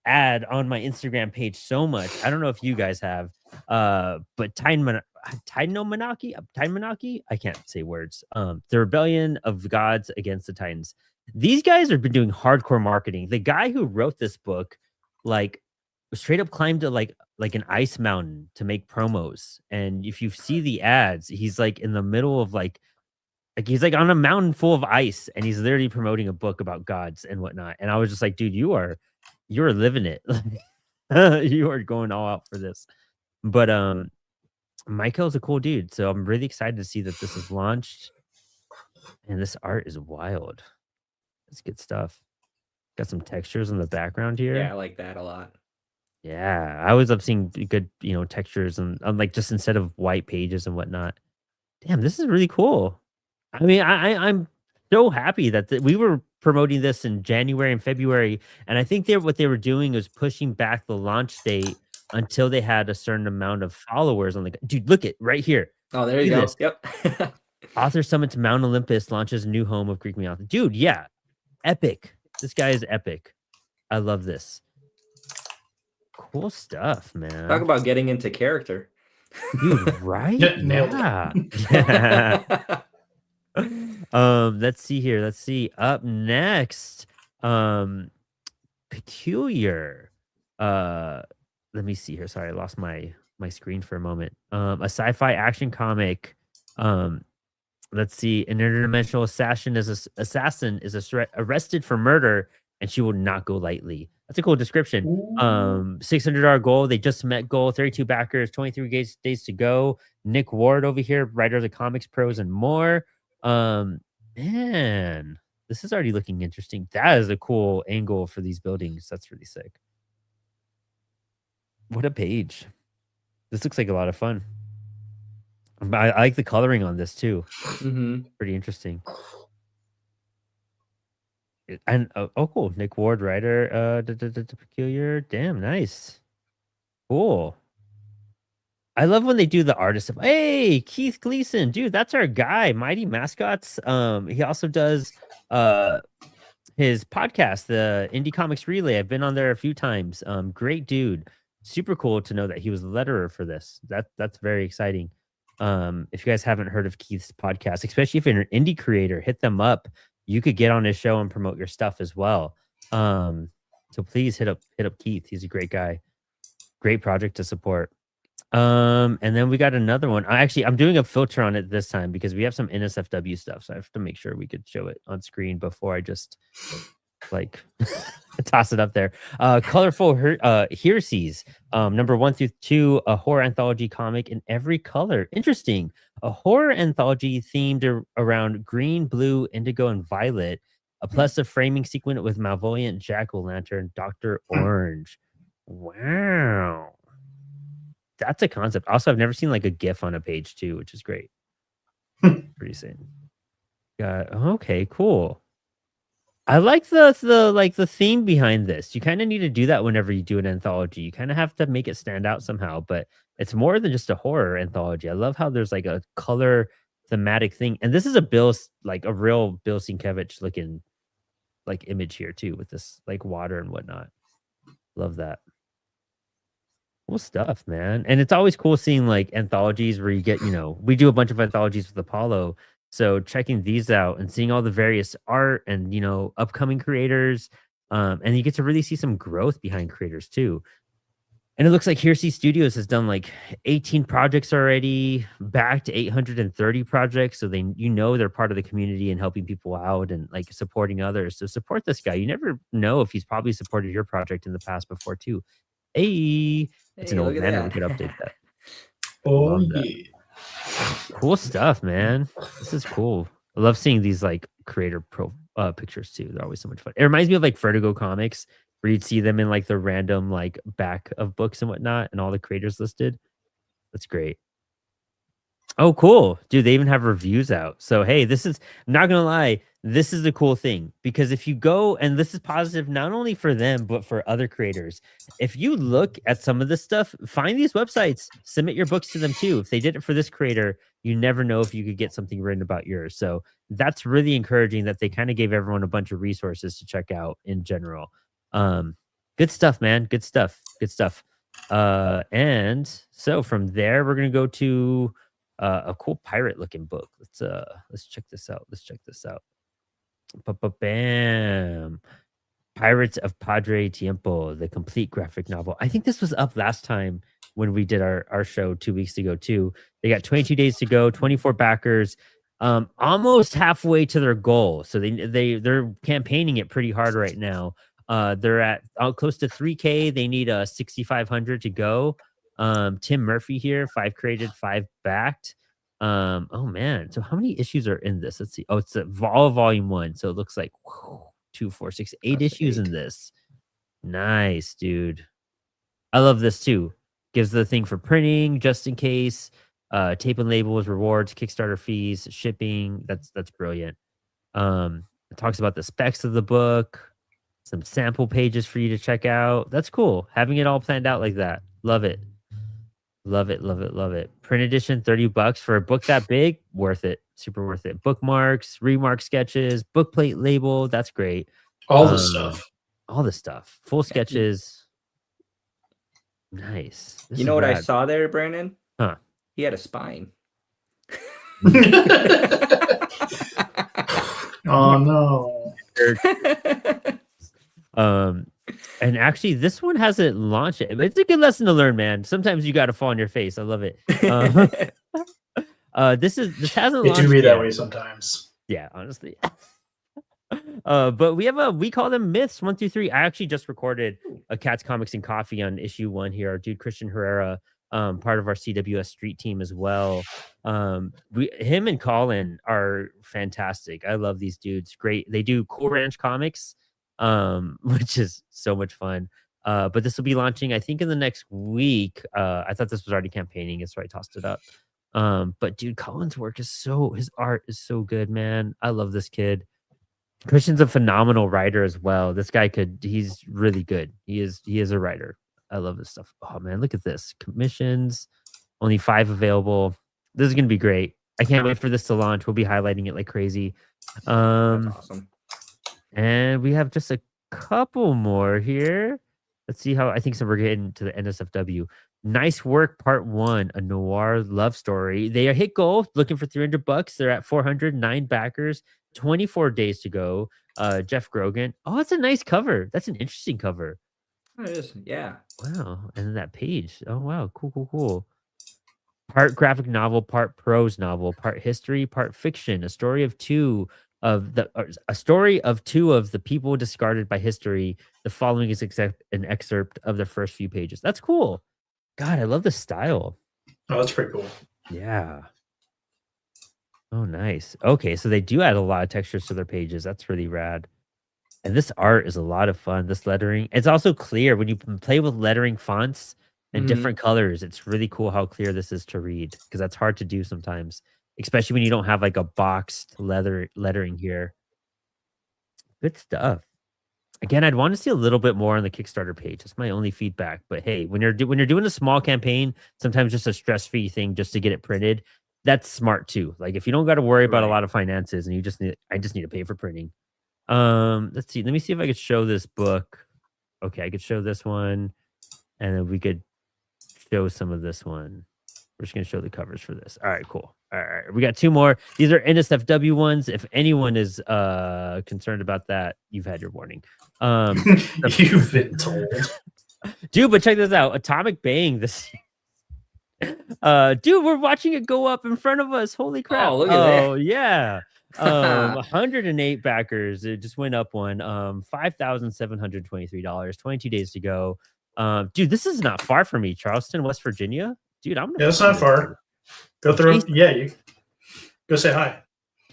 ad on my Instagram page so much. I don't know if you guys have, but Titanomachy, I can't say words. The Rebellion of the Gods Against the Titans. These guys have been doing hardcore marketing. The guy who wrote this book, like, straight up climbed to like an ice mountain to make promos. And if you see the ads, he's like in the middle of like he's like on a mountain full of ice, and he's literally promoting a book about gods and whatnot. And I was just like, dude, you're living it. You are going all out for this. But Michael's a cool dude, so I'm really excited to see that this is launched. And this art is wild. It's good stuff. Got some textures in the background here. Yeah, I like that a lot. Yeah, I always love seeing good, textures and like just instead of white pages and whatnot. Damn, this is really cool. I mean, I'm so happy that we were promoting this in January and February, and I think what they were doing was pushing back the launch date until they had a certain amount of followers on the. Dude, look it right here. Oh, there you go. This. Yep. Author summits Mount Olympus, launches a new home of Greek mythology. Dude, yeah, epic. This guy is epic. I love this. Cool stuff, man. Talk about getting into character. Dude, right? Yeah. Let's see here. Let's see. Up next, Peculiar. Let me see here. Sorry, I lost my screen for a moment. A sci-fi action comic. Let's see. An interdimensional assassin is arrested for murder, and she will not go lightly. That's a cool description. $600 goal. They just met goal. 32 backers. 23 days to go. Nick Ward over here, writer of the Comics Pros and more. Man, this is already looking interesting. That is a cool angle for these buildings. That's really sick. What a page. This looks like a lot of fun. I like the coloring on this too. Pretty interesting. And oh, cool. Nick Ward, writer, Peculiar. Damn, nice. Cool. I love when they do the artist stuff. Hey, Keith Gleason, dude, that's our guy. Mighty Mascots. He also does his podcast, the Indie Comics Relay. I've been on there a few times. Great dude. super cool to know that he was the letterer for this. That's very exciting. If you guys haven't heard of Keith's podcast, especially if you're an indie creator, hit them up. You could get on his show and promote your stuff as well. So please hit up Keith. He's a great guy. Great project to support. And then we got another one. I'm doing a filter on it this time because we have some NSFW stuff. So I have to make sure we could show it on screen before I just like toss it up there. Colorful Heresies, number 1 through 2, a horror anthology comic in every color. Interesting. A horror anthology themed around green, blue, indigo, and violet. Plus a framing sequence with Malvoyant, Jack-o'-lantern, Dr. Orange. Wow. That's a concept. Also, I've never seen like a GIF on a page too, which is great. Pretty sick. Okay, cool. I like the theme behind this. You kind of need to do that whenever you do an anthology. You kind of have to make it stand out somehow, but it's more than just a horror anthology. I love how there's like a color thematic thing. And this is a real Bill Sienkiewicz looking like image here too, with this like water and whatnot. Love that. Cool stuff, man. And it's always cool seeing like anthologies where you get, we do a bunch of anthologies with Apollo. So checking these out and seeing all the various art and, upcoming creators. And you get to really see some growth behind creators too. And it looks like Hearsay Studios has done like 18 projects already, back to 830 projects. So they're part of the community and helping people out and like supporting others. So support this guy. You never know if he's probably supported your project in the past before too. It's an old man. We could update that. Oh, yeah. Cool stuff, man. This is cool. I love seeing these like creator pictures too. They're always so much fun. It reminds me of like Vertigo Comics, where you'd see them in like the random like back of books and whatnot, and all the creators listed. That's great. Oh, cool. Dude, they even have reviews out. So, hey, I'm not going to lie, this is the cool thing. Because if you go, and this is positive not only for them, but for other creators. If you look at some of this stuff, find these websites, submit your books to them too. If they did it for this creator, you never know if you could get something written about yours. So that's really encouraging that they kind of gave everyone a bunch of resources to check out in general. Good stuff, man. Good stuff. And so from there, we're going to go to a cool pirate looking book. Let's check this out. Bam. Pirates of Padre Tiempo, the complete graphic novel. I think this was up last time when we did our show 2 weeks ago too. They got 22 days to go, 24 backers, almost halfway to their goal. So they're campaigning it pretty hard right now. They're at close to 3K. They need 6,500 to go. Tim Murphy here, 5 created, 5 backed. Oh man, so how many issues are in this? Let's see. Oh, it's all volume 1, so it looks like 2, 4, 6, 8 issues in this. Nice, dude. I love this too. Gives the thing for printing just in case. Tape and labels, rewards, Kickstarter fees, shipping. That's brilliant. It talks about the specs of the book, some sample pages for you to check out. That's cool. Having it all planned out like that. Love it. Print edition, $30 for a book that big. Worth it. Super worth it. Bookmarks, remark sketches, book plate label. That's great. All the stuff. Full sketches. Nice. You know what I saw there, Brandon? Huh? He had a spine. Oh no. And actually, this one hasn't launched yet. But it's a good lesson to learn, man. Sometimes you got to fall on your face. I love it. This hasn't launched. It do be yet. that way sometimes. Yeah, honestly. But we call them myths 1 through 3. I actually just recorded a Cats Comics and Coffee on issue 1 here. Our dude Christian Herrera, part of our CWS street team as well. Him and Colin are fantastic. I love these dudes. Great. They do Cool Ranch Comics, which is so much fun. But this will be launching, I think, in the next week. I thought this was already campaigning, so I tossed it up. But dude, Colin's work his art is so good, man. I love this kid. Christian's a phenomenal writer as well. This guy he's really good. He is a writer. I love this stuff. Oh man, look at this. Commissions, only 5 available. This is gonna be great. I can't wait for this to launch. We'll be highlighting it like crazy. That's awesome. And we have just a couple more here. Let's see how I think so. We're getting to the NSFW. Nice Work Part 1, a noir love story. They hit goal, looking for $300. They're at 409 backers, 24 days to go. Jeff Grogan. Oh, that's a nice cover. That's an interesting cover. Oh, it is. Yeah. Wow. And then that page. Oh, wow. Cool, cool, cool. Part graphic novel, part prose novel, part history, part fiction. A story of two of the people discarded by history. The following is an excerpt of the first few pages. That's cool. God, I love the style. Oh, that's pretty cool. Yeah. Oh, nice. Okay, so they do add a lot of textures to their pages. That's really rad. And this art is a lot of fun. This lettering. It's also clear when you play with lettering fonts and different colors. It's really cool how clear this is to read, because that's hard to do sometimes, especially when you don't have like a boxed lettering here. Good stuff. Again, I'd want to see a little bit more on the Kickstarter page. That's my only feedback. But hey, when you're doing a small campaign, sometimes just a stress-free thing just to get it printed, that's smart too. Like if you don't got to worry about a lot of finances and I just need to pay for printing. Let's see. Let me see if I could show this book. Okay, I could show this one, and then we could show some of this one. We're just gonna show the covers for this. All right, cool. All right, we got two more. These are NSFW ones. If anyone is concerned about that, you've had your warning. You've been told. Dude, but check this out. Atomic Bang this dude, we're watching it go up in front of us. Holy crap. Oh, look at that. Yeah. 108 backers. It just went up one. $5,723. 22 days to go. Dude, this is not far from me. Charleston, West Virginia. Dude, I'm gonna. Yeah, it's not far. Go through. Yeah, you go say hi.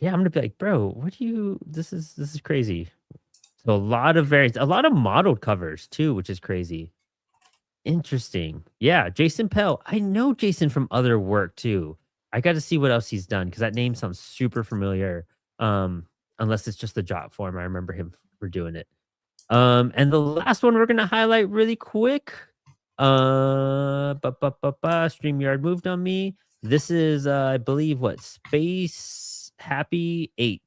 Yeah, I'm gonna be like, bro, what do you? This is crazy. So a lot of variants, a lot of modeled covers too, which is crazy. Interesting. Yeah, Jason Pell. I know Jason from other work too. I got to see what else he's done because that name sounds super familiar. Unless it's just the job form. I remember him for doing it. And the last one we're gonna highlight really quick. StreamYard moved on me. This is I believe what Space Happy 8.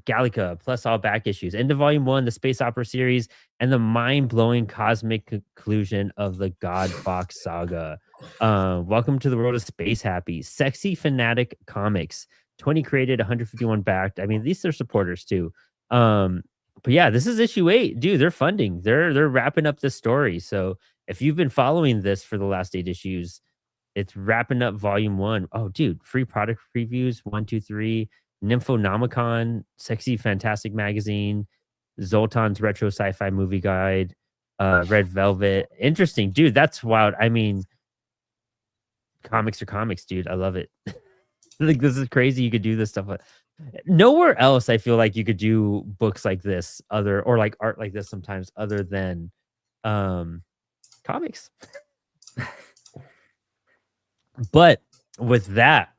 Gallica plus all back issues. End of volume 1, the space opera series, and the mind-blowing cosmic conclusion of the God Box saga. Welcome to the world of Space Happy. Sexy Fanatic Comics. 20 created, 151 backed. I mean, these are supporters too. But yeah, this is issue 8. Dude, they're funding. They're wrapping up this story. So if you've been following this for the last 8 issues, it's wrapping up volume 1. Oh, dude, free product previews, 1, 2, 3. Nymphonomicon, Sexy Fantastic Magazine, Zoltan's Retro Sci-Fi Movie Guide, Red Velvet. Interesting, dude. That's wild. I mean, comics are comics, dude. I love it. Like, this is crazy. You could do this stuff. Nowhere else, I feel like you could do books like this, or like art like this sometimes, other than comics. But with that,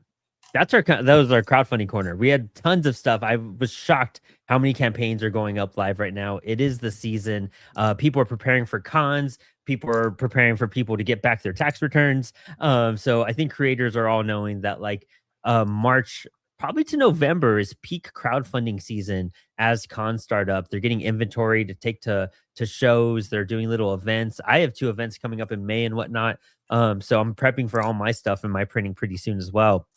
that was our crowdfunding corner. We had tons of stuff. I was shocked how many campaigns are going up live right now. It is the season. People are preparing for cons. People are preparing for people to get back their tax returns. So I think creators are all knowing that like March probably to November is peak crowdfunding season as cons start up. They're getting inventory to take to shows. They're doing little events. I have 2 events coming up in May and whatnot. So I'm prepping for all my stuff and my printing pretty soon as well.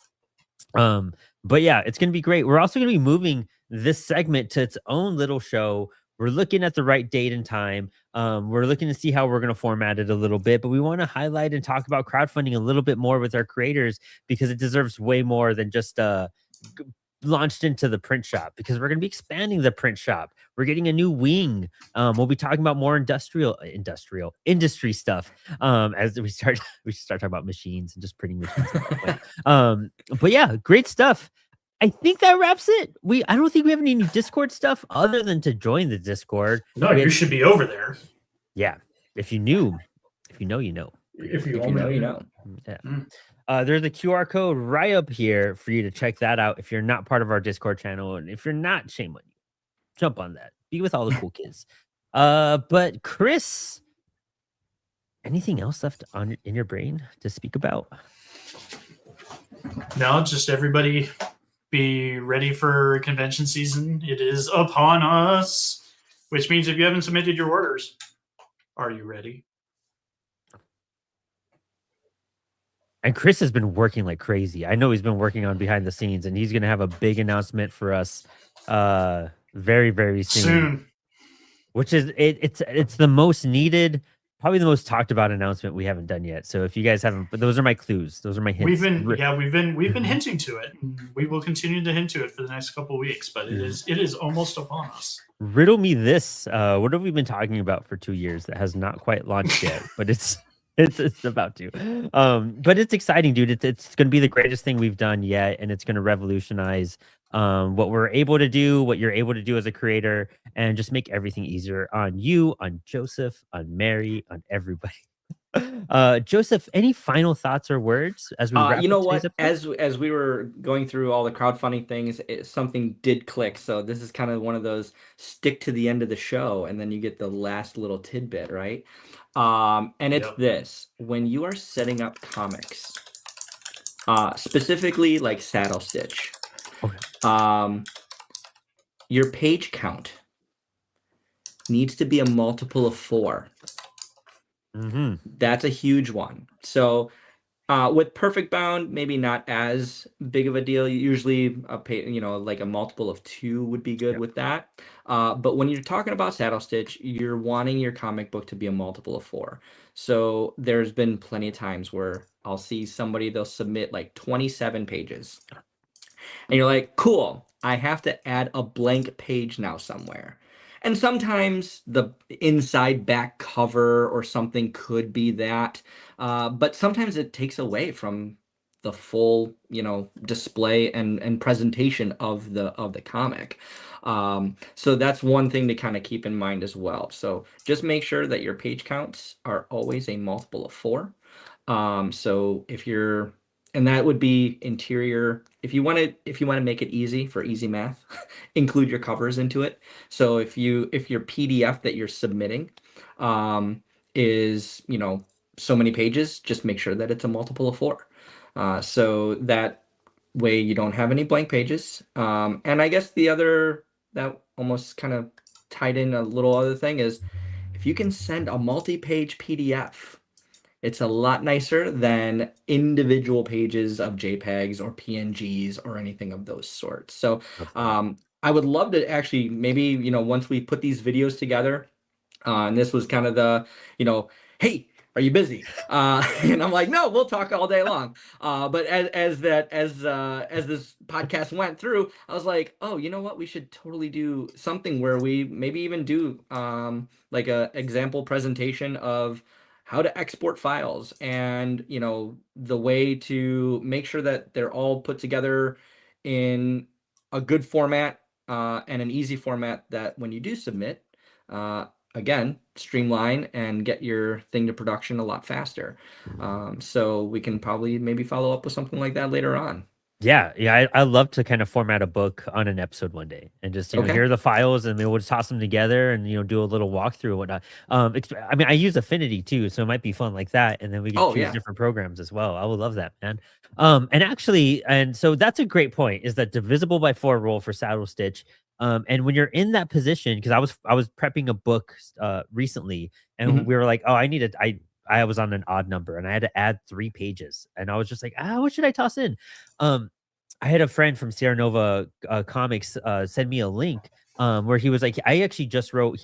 But yeah, it's going to be great. We're also going to be moving this segment to its own little show. We're looking at the right date and time. We're looking to see how we're going to format it a little bit, but we want to highlight and talk about crowdfunding a little bit more with our creators because it deserves way more than just launched into the print shop, because we're going to be expanding the print shop. We're getting a new wing. We'll be talking about more industry stuff as we start talking about machines and just printing machines. But yeah, great stuff. I think that wraps it. I don't think we have any new Discord stuff other than to join the Discord. No, you should be over there. Yeah, if you know, you know. If you know, you know. Yeah. There's a QR code right up here for you to check that out if you're not part of our Discord channel. And if you're not, shame on you. Jump on that. Be with all the cool kids. But Chris, anything else left in your brain to speak about? No, just everybody be ready for convention season. It is upon us. which means if you haven't submitted your orders, are you ready? And Chris has been working like crazy. I know he's been working on behind the scenes, and he's going to have a big announcement for us very, very soon. Which is it's the most needed, probably the most talked about announcement we haven't done yet. So if you guys haven't, but those are my clues. Those are my hints. We've been hinting to it. We will continue to hint to it for the next couple of weeks, but it is almost upon us. Riddle me this. What have we been talking about for 2 years that has not quite launched yet, but it's about to. But it's exciting, dude. It's going to be the greatest thing we've done yet, and it's going to revolutionize what we're able to do, what you're able to do as a creator, and just make everything easier on you, on Joseph, on Mary, on everybody. Joseph, any final thoughts or words as we wrap you know up what? today's episode? As we were going through all the crowdfunding things, something did click. So this is kind of one of those stick to the end of the show, and then you get the last little tidbit, right? And it's this: when you are setting up Comix, specifically like Saddle Stitch, Okay. Your page count needs to be a multiple of 4. That's a huge one. So with Perfect Bound, maybe not as big of a deal. Usually, like a multiple of 2 would be good with that. But when you're talking about Saddle Stitch, you're wanting your comic book to be a multiple of 4. So there's been plenty of times where I'll see somebody, they'll submit like 27 pages. And you're like, cool, I have to add a blank page now somewhere. And sometimes the inside back cover or something could be that. But sometimes it takes away from the full, display and presentation of the comic. So that's one thing to kind of keep in mind as well. So just make sure that your page counts are always a multiple of 4. So and that would be interior. If you want to make it easy for easy math, include your covers into it. So if your PDF that you're submitting is so many pages, just make sure that it's a multiple of 4. So that way you don't have any blank pages. And I guess that almost kind of tied in a little other thing is if you can send a multi-page PDF, it's a lot nicer than individual pages of JPEGs or PNGs or anything of those sorts. So I would love to actually maybe, once we put these videos together, and this was kind of the, hey, are you busy? And I'm like, no, we'll talk all day long. But as this podcast went through, I was like, oh, you know what? We should totally do something where we maybe even do like a example presentation of how to export files and, the way to make sure that they're all put together in a good format and an easy format that when you do submit, again, streamline and get your thing to production a lot faster. So we can probably maybe follow up with something like that later on. Yeah. I love to kind of format a book on an episode one day and just, here are the files and we'll just toss them together and, do a little walkthrough and whatnot. I mean, I use Affinity too, so it might be fun like that. And then we can choose different programs as well. I would love that, man. And so that's a great point, is that divisible by 4 rule for Saddle Stitch. And when you're in that position, because I was prepping a book recently, and we were like, oh, I was on an odd number and I had to add 3 pages. And I was just like, what should I toss in? I had a friend from Sierra Nova Comics send me a link where he was like, he actually just wrote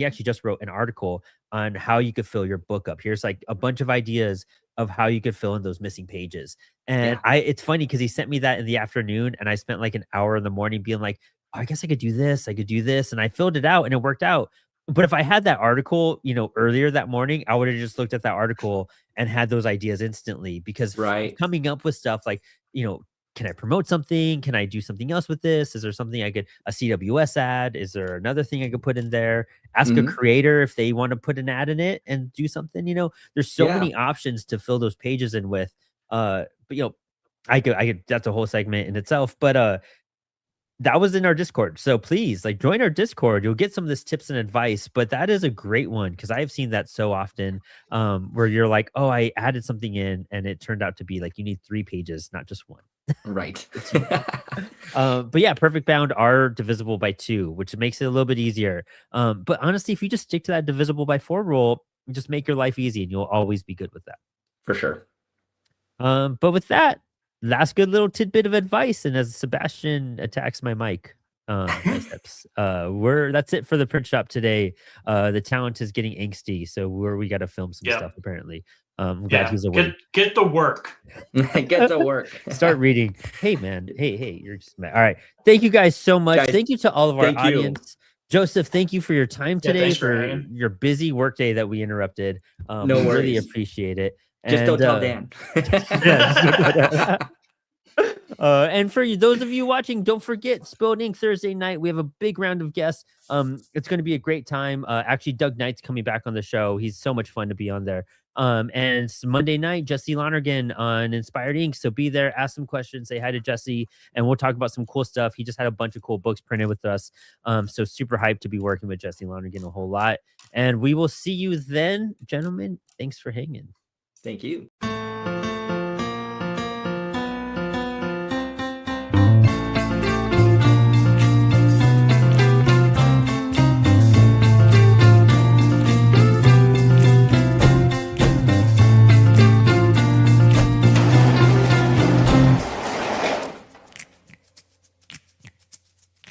an article on how you could fill your book up. Here's like a bunch of ideas of how you could fill in those missing pages. And it's funny because he sent me that in the afternoon and I spent like an hour in the morning being like, oh, I guess I could do this. And I filled it out and it worked out. But if I had that article, earlier that morning, I would have just looked at that article and had those ideas instantly, because coming up with stuff like, can I promote something? Can I do something else with this? Is there something a CWS ad? Is there another thing I could put in there? Ask a creator if they want to put an ad in it and do something, there's so many options to fill those pages in with. But I could, that's a whole segment in itself, but, that was in our Discord. So please join our Discord. You'll get some of this tips and advice, but that is a great one because I've seen that so often where you're like, oh, I added something in and it turned out to be like, you need 3 pages, not just 1. Right. But yeah, perfect bound are divisible by 2, which makes it a little bit easier. But honestly, if you just stick to that divisible by 4 rule, just make your life easy and you'll always be good with that. For sure. But with that, last good little tidbit of advice. And as Sebastian attacks my mic, biceps, that's it for the print shop today. The talent is getting angsty, so we got to film some stuff apparently. I'm glad he's awake. Get the work. Get to work. Start reading. Hey man, hey, you're just mad. All right. Thank you guys so much. Guys, thank you to all of our thank you. Joseph, thank you for your time today, thanks for your busy workday that we interrupted. No we worries. really appreciate it. Just don't tell Dan. And for those of you watching, don't forget Spilled Ink Thursday night. We have a big round of guests. It's going to be a great time. Actually, Doug Knight's coming back on the show. He's so much fun to be on there. And it's Monday night, Jesse Lonergan on Inspired Ink. So be there, ask some questions, say hi to Jesse, and we'll talk about some cool stuff. He just had a bunch of cool books printed with us. So super hyped to be working with Jesse Lonergan a whole lot. And we will see you then, gentlemen. Thanks for hanging. Thank you.